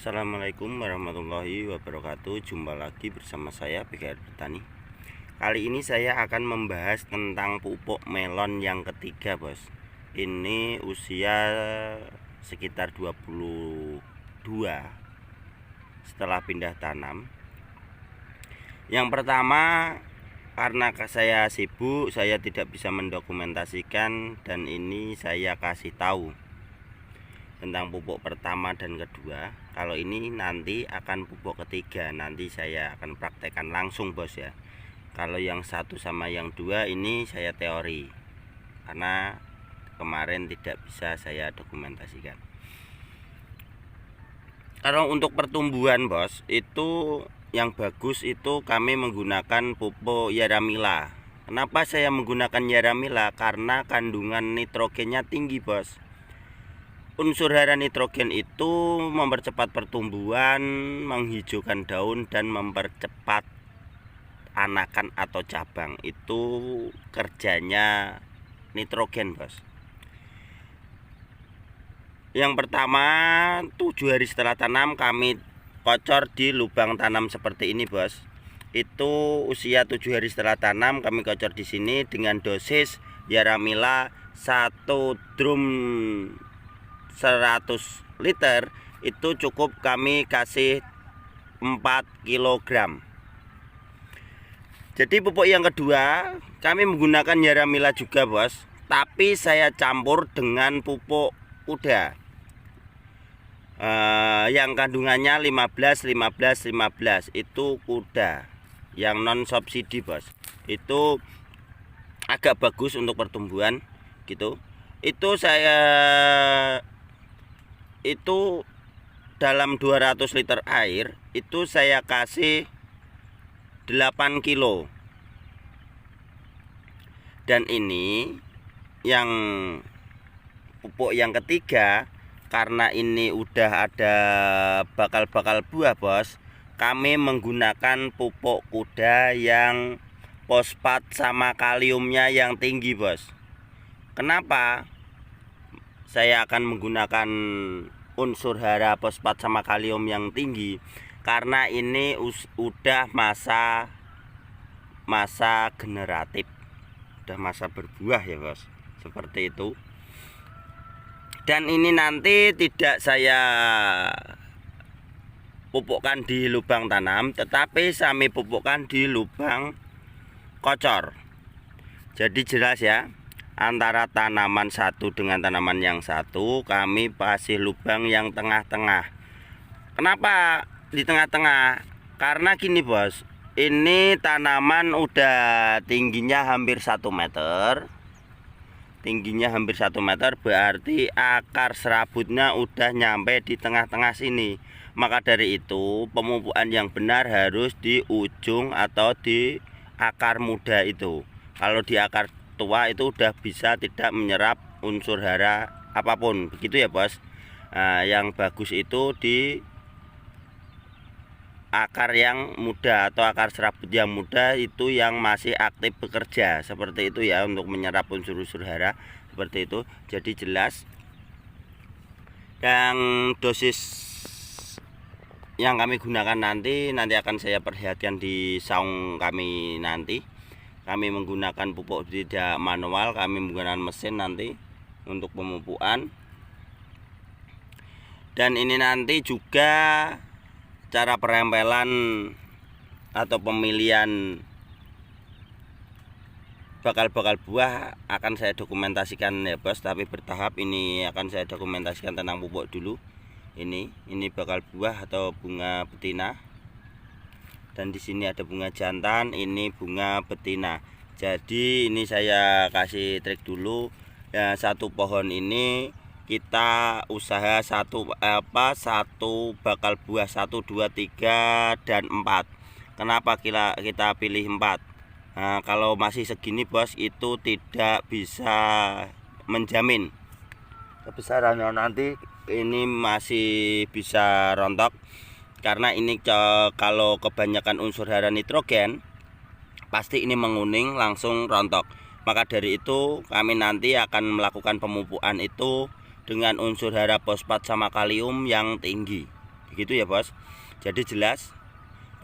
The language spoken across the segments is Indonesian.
Assalamualaikum warahmatullahi wabarakatuh. Jumpa lagi bersama saya BKR Petani. Kali ini saya akan membahas tentang pupuk melon yang ketiga, bos. Ini usia sekitar 22 setelah pindah tanam. Yang pertama, karena saya sibuk, saya tidak bisa mendokumentasikan, dan ini saya kasih tahu tentang pupuk pertama dan kedua. Kalau ini nanti akan pupuk ketiga, nanti saya akan praktekkan langsung, bos ya. Kalau yang satu sama yang dua ini saya teori, karena kemarin tidak bisa saya dokumentasikan. Kalau untuk pertumbuhan, bos, itu yang bagus itu kami menggunakan pupuk Yaramila. Kenapa saya menggunakan Yaramila? Karena kandungan nitrogennya tinggi, bos. Unsur hara nitrogen itu mempercepat pertumbuhan, menghijaukan daun, dan mempercepat anakan atau cabang. Itu kerjanya nitrogen, bos. Yang pertama, 7 hari setelah tanam kami kocor di lubang tanam seperti ini, bos. Itu usia 7 hari setelah tanam kami kocor di sini dengan dosis Yaramila 1 drum 100 liter. Itu cukup kami kasih 4 kg. Jadi pupuk yang kedua kami menggunakan Yaramila juga, bos, tapi saya campur dengan pupuk kuda yang kandungannya 15 itu kuda yang non subsidi, bos. Itu agak bagus untuk pertumbuhan gitu. Itu dalam 200 liter air itu saya kasih 8 kilo. Dan ini yang pupuk yang ketiga, karena ini udah ada bakal-bakal buah, bos, kami menggunakan pupuk kuda yang fosfat sama kaliumnya yang tinggi, bos. Kenapa saya akan menggunakan unsur hara fosfat sama kalium yang tinggi? Karena ini udah masa generatif, udah masa berbuah ya, bos, seperti itu. Dan ini nanti tidak saya pupukkan di lubang tanam, tetapi kami pupukkan di lubang kocor. Jadi jelas ya, antara tanaman satu dengan tanaman yang satu kami kasih lubang yang tengah-tengah. Kenapa di tengah-tengah? Karena gini, bos, ini tanaman udah tingginya hampir 1 meter. Tingginya hampir 1 meter, berarti akar serabutnya udah nyampe di tengah-tengah sini. Maka dari itu pemupukan yang benar harus di ujung atau di akar muda itu. Kalau di akar tua itu udah bisa tidak menyerap unsur hara apapun, begitu ya, bos. Nah, yang bagus itu di akar yang muda atau akar serabut yang muda, itu yang masih aktif bekerja, seperti itu ya, untuk menyerap unsur-unsur hara seperti itu. Jadi jelas yang dosis yang kami gunakan nanti akan saya perlihatkan di saung kami nanti. Kami menggunakan pupuk tidak manual, kami menggunakan mesin nanti untuk pemupukan. Dan ini nanti juga cara perempelan atau pemilihan bakal-bakal buah akan saya dokumentasikan ya, bos, tapi bertahap. Ini akan saya dokumentasikan tentang pupuk dulu. Ini bakal buah atau bunga betina. Dan di sini ada bunga jantan, ini bunga betina. Jadi ini saya kasih trik dulu ya, satu pohon ini kita usaha satu bakal buah 1, 2, 3 dan 4. Kenapa kita pilih 4? Nah, kalau masih segini, bos, itu tidak bisa menjamin kebesarannya. Nanti ini masih bisa rontok, karena ini kalau kebanyakan unsur hara nitrogen pasti ini menguning langsung rontok. Maka dari itu kami nanti akan melakukan pemupukan itu dengan unsur hara fosfat sama kalium yang tinggi. Begitu ya bos. Jadi jelas.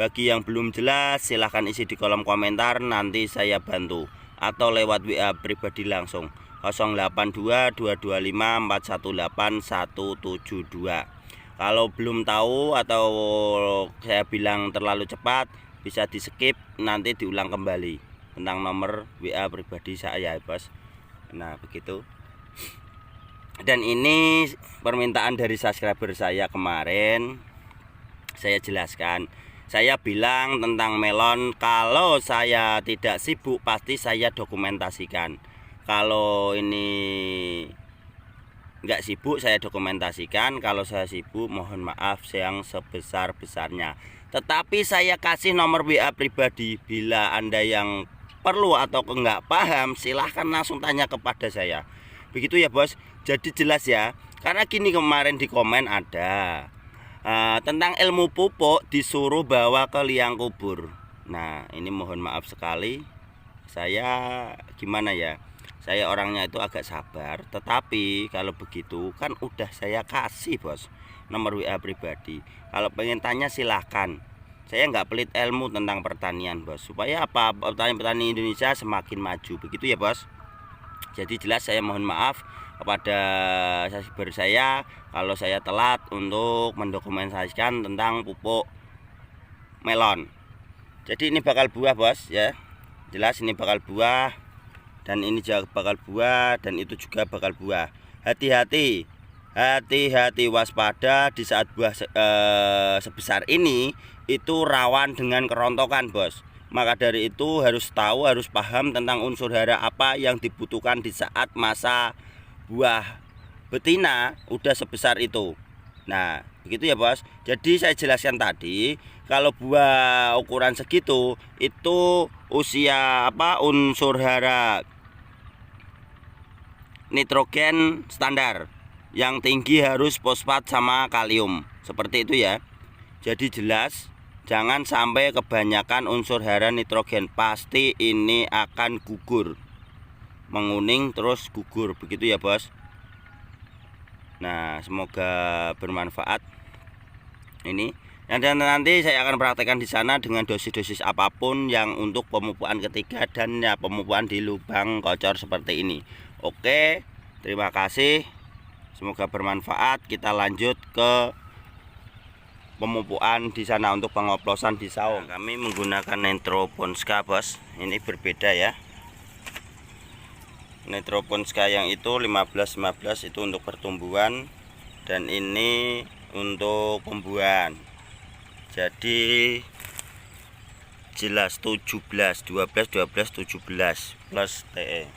Bagi yang belum jelas silahkan isi di kolom komentar, nanti saya bantu, atau lewat WA pribadi langsung 082225418172. Kalau belum tahu atau saya bilang terlalu cepat, bisa di skip, nanti diulang kembali tentang nomor WA pribadi saya ya bos. Nah begitu. Dan ini permintaan dari subscriber saya kemarin, saya jelaskan. Saya bilang tentang melon, kalau saya tidak sibuk pasti saya dokumentasikan. Kalau ini nggak sibuk saya dokumentasikan, kalau saya sibuk mohon maaf yang sebesar-besarnya. Tetapi saya kasih nomor WA pribadi, bila Anda yang perlu atau nggak paham silahkan langsung tanya kepada saya. Begitu ya bos. Jadi jelas ya, karena gini kemarin di komen ada tentang ilmu pupuk disuruh bawa ke liang kubur. Nah ini mohon maaf sekali, saya gimana ya, saya orangnya itu agak sabar. Tetapi kalau begitu kan udah saya kasih bos nomor WA pribadi. Kalau pengen tanya silahkan. Saya nggak pelit ilmu tentang pertanian bos, supaya apa, petani Indonesia semakin maju. Begitu ya bos. Jadi jelas saya mohon maaf kepada subscriber saya kalau saya telat untuk mendokumentasikan tentang pupuk melon. Jadi ini bakal buah bos ya. Jelas ini bakal buah, dan ini juga bakal buah, dan itu juga bakal buah. Hati-hati, hati-hati, waspada di saat buah sebesar ini itu rawan dengan kerontokan bos. Maka dari itu harus tahu, harus paham tentang unsur hara apa yang dibutuhkan di saat masa buah betina udah sebesar itu. Nah begitu ya bos. Jadi saya jelaskan tadi, kalau buah ukuran segitu itu usia unsur hara nitrogen standar, yang tinggi harus fosfat sama kalium, seperti itu ya. Jadi jelas, jangan sampai kebanyakan unsur hara nitrogen, pasti ini akan gugur, menguning terus gugur. Begitu ya bos. Nah semoga bermanfaat ini. Dan nanti saya akan praktekkan di sana dengan dosis-dosis apapun yang untuk pemupukan ketiga dan ya pemupukan di lubang kocor seperti ini. Oke, terima kasih, semoga bermanfaat. Kita lanjut ke pemupukan di sana untuk pengoplosan di saung. Nah, kami menggunakan Nitroponska bos. Ini berbeda ya. Nitroponska yang itu 15-15 itu untuk pertumbuhan, dan ini untuk pembuahan. Jadi jelas 17 12 12 17 plus TE.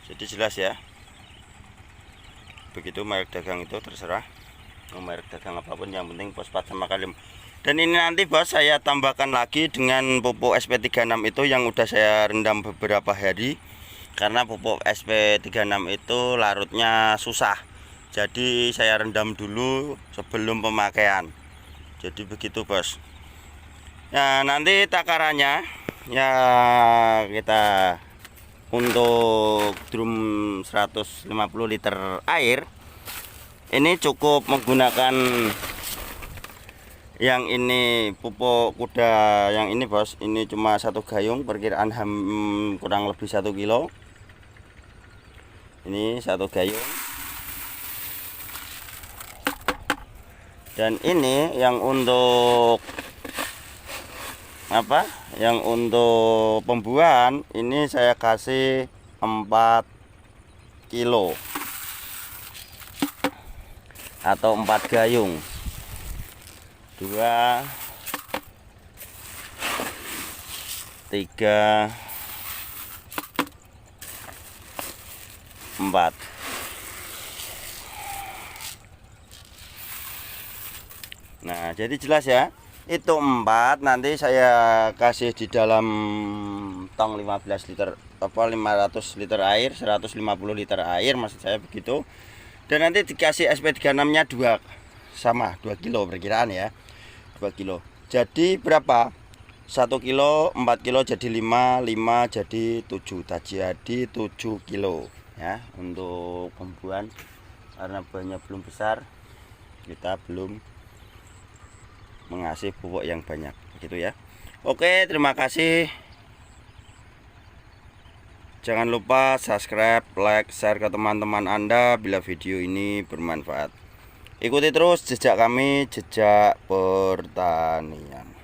Jadi jelas ya. Begitu merek dagang itu terserah, merek dagang apapun, yang penting fosfat sama kalium. Dan ini nanti bos saya tambahkan lagi dengan pupuk SP36 itu yang udah saya rendam beberapa hari. Karena pupuk SP36 itu larutnya susah, jadi saya rendam dulu sebelum pemakaian. Jadi begitu bos. Nah nanti takarannya ya, kita untuk drum 150 liter air ini cukup menggunakan yang ini pupuk kuda yang ini bos. Ini cuma 1 gayung, perkiraan kurang lebih 1 kilo. Ini 1 gayung. Dan ini yang untuk yang untuk pembuahan ini saya kasih 4 kilo atau 4 gayung. 2 3 4. Nah jadi jelas ya, itu 4 nanti saya kasih di dalam tong 15 liter 500 liter air, 150 liter air maksud saya begitu. Dan nanti dikasih SP36 nya 2 sama 2 kilo perkiraan ya, 2 kilo. Jadi berapa? 1 kilo 4 kilo jadi 5 jadi 7, jadi 7 kilo ya untuk pembuahan. Karena buahnya belum besar, kita belum mengasih pupuk yang banyak gitu ya. Oke, terima kasih. Jangan lupa subscribe, like, share ke teman-teman Anda bila video ini bermanfaat. Ikuti terus jejak kami, jejak pertanian.